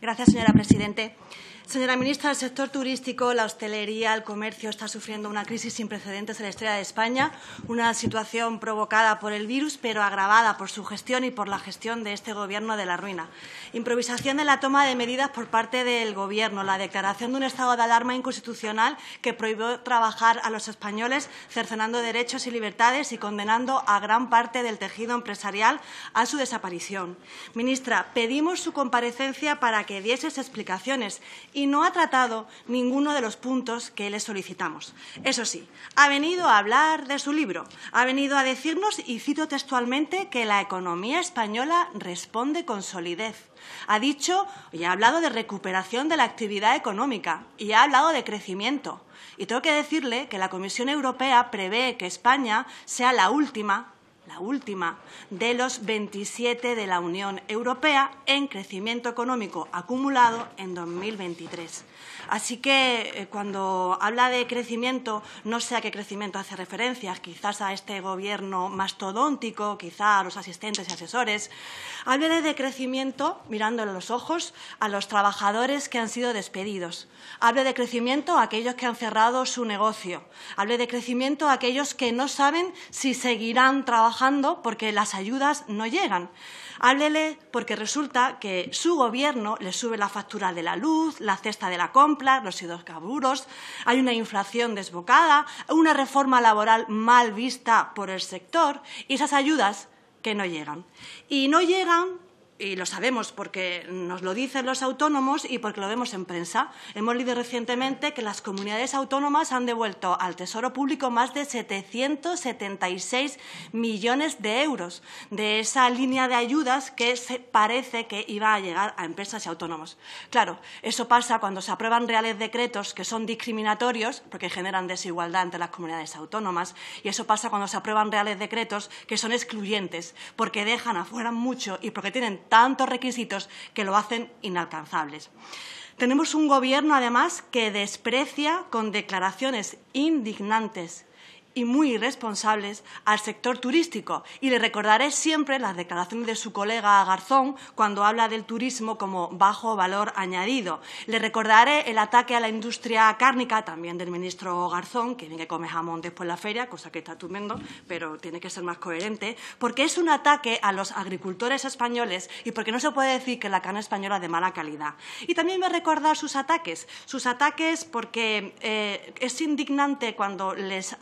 Gracias, señora presidenta. Señora ministra, el sector turístico, la hostelería, el comercio está sufriendo una crisis sin precedentes en la historia de España, una situación provocada por el virus, pero agravada por su gestión y por la gestión de este Gobierno de la ruina. Improvisación en la toma de medidas por parte del Gobierno, la declaración de un estado de alarma inconstitucional que prohibió trabajar a los españoles, cercenando derechos y libertades y condenando a gran parte del tejido empresarial a su desaparición. Ministra, pedimos su comparecencia para que diese explicaciones y no ha tratado ninguno de los puntos que le solicitamos. Eso sí, ha venido a hablar de su libro, ha venido a decirnos, y cito textualmente, que la economía española responde con solidez. Ha dicho y ha hablado de recuperación de la actividad económica y ha hablado de crecimiento. Y tengo que decirle que la Comisión Europea prevé que España sea la última de los 27 de la Unión Europea en crecimiento económico acumulado en 2023. Así que cuando habla de crecimiento, no sé a qué crecimiento hace referencia, quizás a este Gobierno mastodóntico, quizá a los asistentes y asesores. Háblele de crecimiento mirándole los ojos a los trabajadores que han sido despedidos. Hable de crecimiento a aquellos que han cerrado su negocio. Hable de crecimiento a aquellos que no saben si seguirán trabajando porque las ayudas no llegan. Háblele porque resulta que su Gobierno le sube la factura de la luz, la cesta de la compra, los hidrocarburos, hay una inflación desbocada, una reforma laboral mal vista por el sector y esas ayudas que no llegan. Y no llegan, y lo sabemos porque nos lo dicen los autónomos y porque lo vemos en prensa. Hemos leído recientemente que las comunidades autónomas han devuelto al Tesoro Público más de 776 millones de euros de esa línea de ayudas que parece que iba a llegar a empresas y autónomos. Claro, eso pasa cuando se aprueban reales decretos que son discriminatorios porque generan desigualdad entre las comunidades autónomas, y eso pasa cuando se aprueban reales decretos que son excluyentes porque dejan afuera mucho y porque tienen tantos requisitos que lo hacen inalcanzables. Tenemos un Gobierno, además, que desprecia con declaraciones indignantes y muy irresponsables al sector turístico. Y le recordaré siempre las declaraciones de su colega Garzón cuando habla del turismo como bajo valor añadido. Le recordaré el ataque a la industria cárnica, también del ministro Garzón, que viene que come jamón después de la feria, cosa que está estupendo, pero tiene que ser más coherente, porque es un ataque a los agricultores españoles y porque no se puede decir que la carne española es de mala calidad. Y también me recordar sus ataques porque es indignante cuando les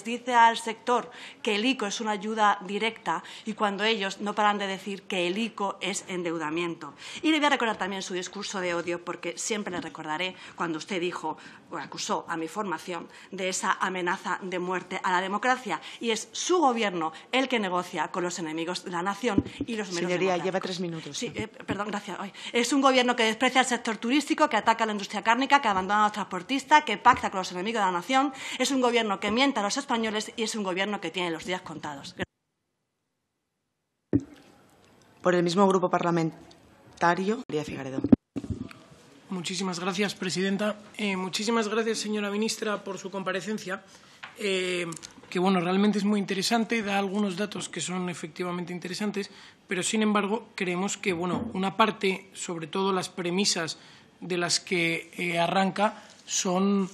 dice al sector que el ICO es una ayuda directa y cuando ellos no paran de decir que el ICO es endeudamiento. Y le voy a recordar también su discurso de odio, porque siempre le recordaré cuando usted dijo o acusó a mi formación de esa amenaza de muerte a la democracia. Y es su Gobierno el que negocia con los enemigos de la nación y los menos Señoría, democráticos. lleva 3 minutos. Sí, perdón, gracias. Es un Gobierno que desprecia el sector turístico, que ataca a la industria cárnica, que abandona a los transportistas, que pacta con los enemigos de la nación. Es un Gobierno que miente a los españoles y es un Gobierno que tiene los días contados. Por el mismo grupo parlamentario, María Figaredo. Muchísimas gracias, presidenta. Muchísimas gracias, señora ministra, por su comparecencia, que bueno, realmente es muy interesante, da algunos datos que son efectivamente interesantes, pero sin embargo creemos que bueno, una parte, sobre todo las premisas de las que arranca, son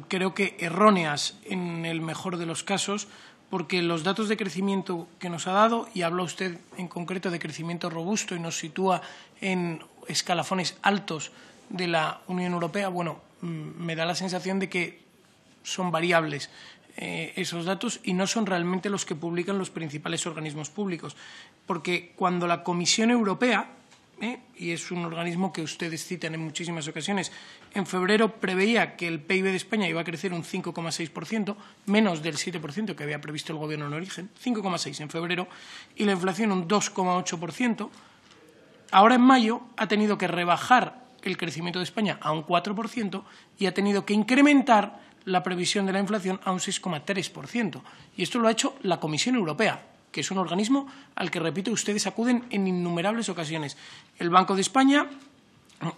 creo que erróneas en el mejor de los casos, porque los datos de crecimiento que nos ha dado, y habla usted en concreto de crecimiento robusto y nos sitúa en escalafones altos de la Unión Europea, bueno, me da la sensación de que son variables esos datos y no son realmente los que publican los principales organismos públicos, porque cuando la Comisión Europea, y es un organismo que ustedes citan en muchísimas ocasiones, en febrero preveía que el PIB de España iba a crecer un 5,6%, menos del 7% que había previsto el Gobierno en origen, 5,6% en febrero, y la inflación un 2,8%. Ahora en mayo ha tenido que rebajar el crecimiento de España a un 4% y ha tenido que incrementar la previsión de la inflación a un 6,3%. Y esto lo ha hecho la Comisión Europea, que es un organismo al que, repito, ustedes acuden en innumerables ocasiones. El Banco de España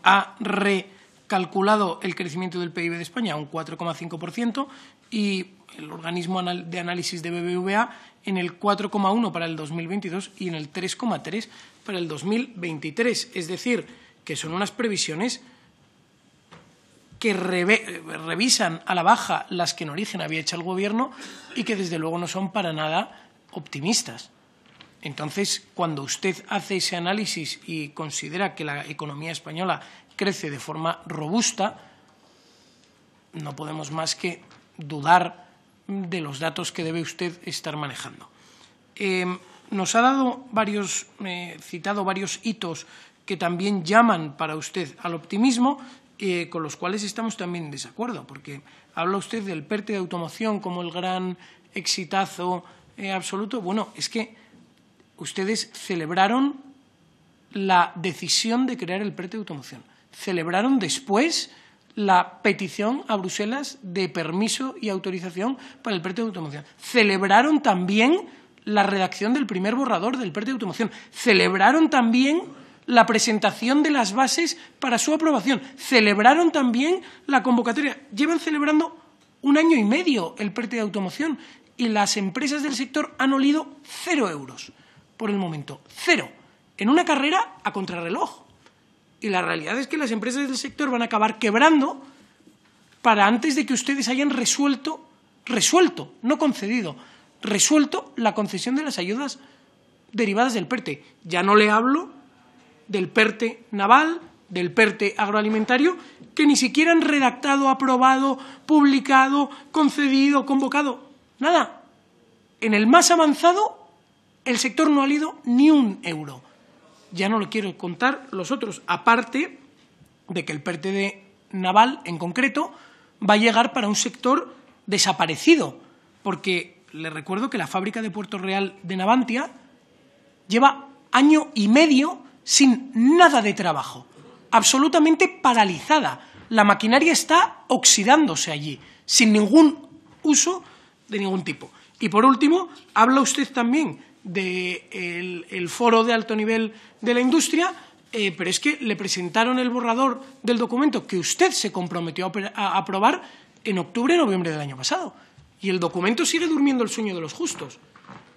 ha recalculado el crecimiento del PIB de España a un 4,5% y el organismo de análisis de BBVA en el 4,1% para el 2022 y en el 3,3% para el 2023. Es decir, que son unas previsiones que revisan a la baja las que en origen había hecho el Gobierno y que desde luego no son para nada optimistas. Entonces, cuando usted hace ese análisis y considera que la economía española crece de forma robusta, no podemos más que dudar de los datos que debe usted estar manejando. Nos ha citado varios hitos que también llaman para usted al optimismo, con los cuales estamos también en desacuerdo, porque habla usted del PERTE de automoción como el gran exitazo absoluto. Bueno, es que ustedes celebraron la decisión de crear el PERTE de automoción. Celebraron después la petición a Bruselas de permiso y autorización para el PERTE de automoción. Celebraron también la redacción del primer borrador del PERTE de automoción. Celebraron también la presentación de las bases para su aprobación. Celebraron también la convocatoria. Llevan celebrando 1 año y medio el PERTE de automoción y las empresas del sector han olido 0 euros por el momento. 0. En una carrera a contrarreloj. Y la realidad es que las empresas del sector van a acabar quebrando para antes de que ustedes hayan resuelto, no concedido, resuelto la concesión de las ayudas derivadas del PERTE. Ya no le hablo del PERTE naval, del PERTE agroalimentario, que ni siquiera han redactado, aprobado, publicado, concedido, convocado. Nada. En el más avanzado, el sector no ha olido ni 1 euro. Ya no lo quiero contar los otros, aparte de que el PERTE de naval, en concreto, va a llegar para un sector desaparecido, porque le recuerdo que la fábrica de Puerto Real de Navantia lleva 1 año y medio sin nada de trabajo, absolutamente paralizada. La maquinaria está oxidándose allí, sin ningún uso de ningún tipo. Y por último, habla usted también del foro de alto nivel de la industria, pero es que le presentaron el borrador del documento que usted se comprometió a aprobar en octubre-noviembre del año pasado. Y el documento sigue durmiendo el sueño de los justos.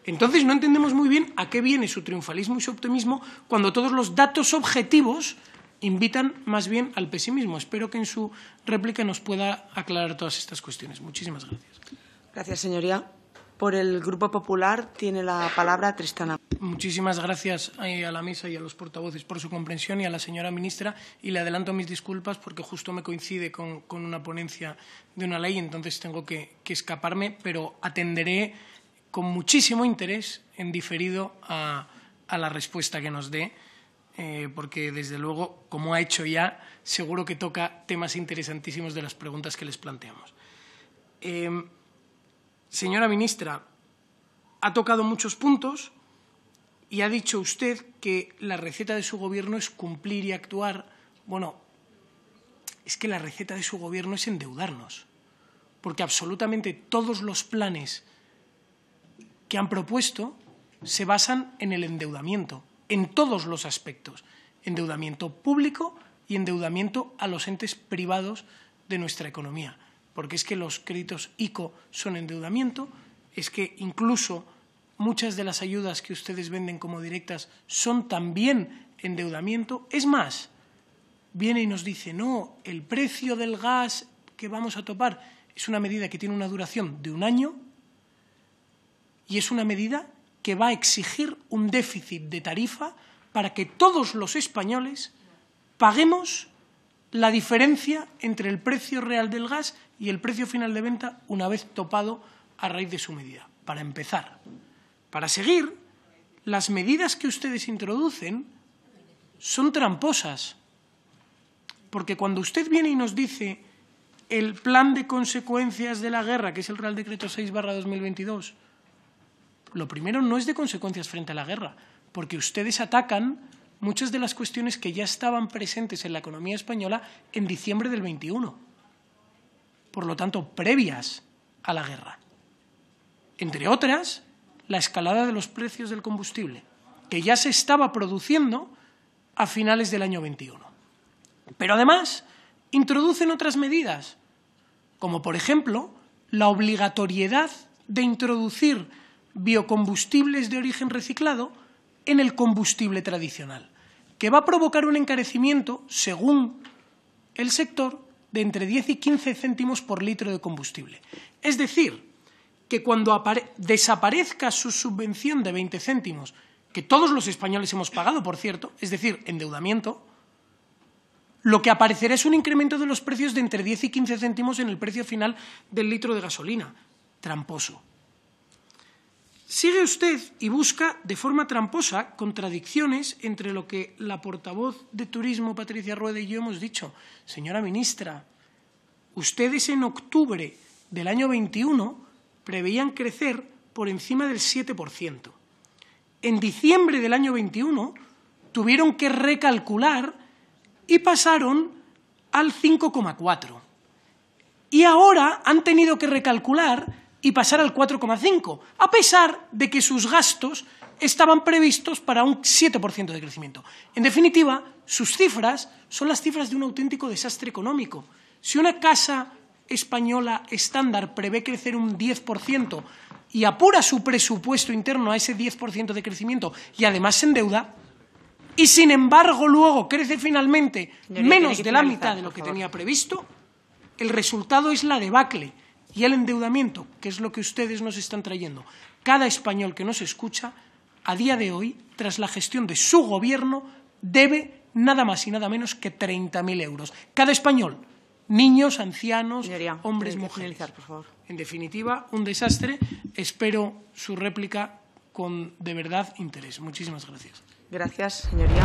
Entonces no entendemos muy bien a qué viene su triunfalismo y su optimismo cuando todos los datos objetivos invitan más bien al pesimismo. Espero que en su réplica nos pueda aclarar todas estas cuestiones. Muchísimas gracias. Gracias, señoría. Por el Grupo Popular tiene la palabra Tristana. Muchísimas gracias a la mesa y a los portavoces por su comprensión y a la señora ministra. Y le adelanto mis disculpas porque justo me coincide con una ponencia de una ley, entonces tengo que escaparme, pero atenderé con muchísimo interés en diferido a la respuesta que nos dé, porque desde luego, como ha hecho ya, seguro que toca temas interesantísimos de las preguntas que les planteamos. Señora ministra, ha tocado muchos puntos y ha dicho usted que la receta de su Gobierno es cumplir y actuar. Bueno, es que la receta de su Gobierno es endeudarnos, porque absolutamente todos los planes que han propuesto se basan en el endeudamiento, en todos los aspectos. Endeudamiento público y endeudamiento a los entes privados de nuestra economía. Porque es que los créditos ICO son endeudamiento, es que incluso muchas de las ayudas que ustedes venden como directas son también endeudamiento. Es más, viene y nos dice, no, el precio del gas que vamos a topar es una medida que tiene una duración de 1 año y es una medida que va a exigir un déficit de tarifa para que todos los españoles paguemos la diferencia entre el precio real del gas y el precio final de venta una vez topado a raíz de su medida. Para empezar. Para seguir, las medidas que ustedes introducen son tramposas. Porque cuando usted viene y nos dice el plan de consecuencias de la guerra, que es el Real Decreto 6/2022, lo primero no es de consecuencias frente a la guerra, porque ustedes atacan muchas de las cuestiones que ya estaban presentes en la economía española en diciembre del 21. Por lo tanto, previas a la guerra. Entre otras, la escalada de los precios del combustible, que ya se estaba produciendo a finales del año 21. Pero además, introducen otras medidas, como por ejemplo, la obligatoriedad de introducir biocombustibles de origen reciclado en el combustible tradicional. que va a provocar un encarecimiento, según el sector, de entre 10 y 15 céntimos por litro de combustible. Es decir, que cuando desaparezca su subvención de 20 céntimos, que todos los españoles hemos pagado, por cierto, es decir, endeudamiento, lo que aparecerá es un incremento de los precios de entre 10 y 15 céntimos en el precio final del litro de gasolina. Tramposo. Sigue usted y busca de forma tramposa contradicciones entre lo que la portavoz de Turismo, Patricia Rueda, y yo hemos dicho. Señora ministra, ustedes en octubre del año 21 preveían crecer por encima del 7%. En diciembre del año 21 tuvieron que recalcular y pasaron al 5,4. Y ahora han tenido que recalcular y pasar al 4,5, a pesar de que sus gastos estaban previstos para un 7% de crecimiento. En definitiva, sus cifras son las cifras de un auténtico desastre económico. Si una casa española estándar prevé crecer un 10% y apura su presupuesto interno a ese 10% de crecimiento y además se endeuda, y sin embargo luego crece finalmente menos de la mitad de lo que tenía previsto, el resultado es la debacle y el endeudamiento, que es lo que ustedes nos están trayendo. Cada español que nos escucha, a día de hoy, tras la gestión de su gobierno, debe nada más y nada menos que 30.000 euros. Cada español, niños, ancianos, Señoría, hombres, mujeres. Finalizar, por favor. En definitiva, un desastre. Espero su réplica con, de verdad, interés. Muchísimas gracias. Gracias, señoría.